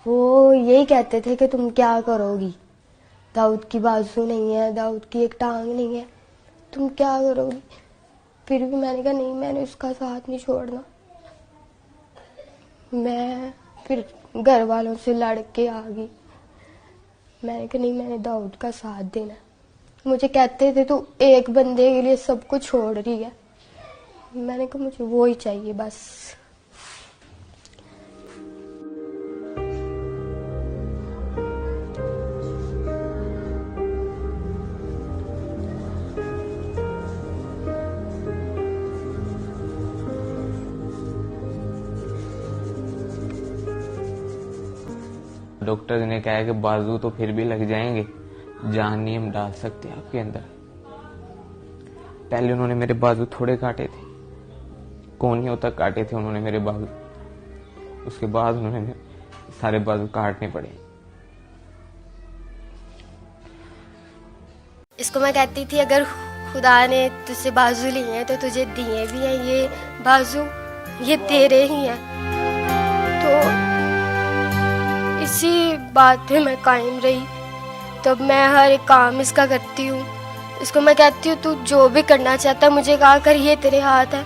वो यही कहते थे कि तुम क्या करोगी, दाऊद की बाजू नहीं है, दाऊद की एक टांग नहीं है, तुम क्या करोगी। फिर भी मैंने कहा नहीं, मैंने उसका साथ नहीं छोड़ना। मैं फिर घर वालों से लड़ के आ गई। मैंने कहा नहीं, मैंने दाऊद का साथ देना है। मुझे कहते थे तू एक बंदे के लिए सब कुछ छोड़ रही है। मैंने कहा मुझे वो ही चाहिए बस। डॉक्टर ने कहा है कि बाजू तो फिर भी लग जाएंगे, जान नहीं हम डाल सकते आपके अंदर। पहले उन्होंने मेरे बाजू थोड़े काटे थे, कोहनियों तक काटे थे उन्होंने मेरे बाजू। उसके बाद उन्होंने सारे बाजू काटने पड़े। इसको मैं कहती थी अगर खुदा ने तुझसे बाजू लिए हैं तो तुझे दिए भी हैं ये बाजू, ये तेरे ही हैं। तो इसी बात पे मैं कायम रही। तो मैं हर एक काम इसका करती हूँ। इसको मैं कहती हूँ तू जो भी करना चाहता है मुझे कहा कर, ये तेरे हाथ है।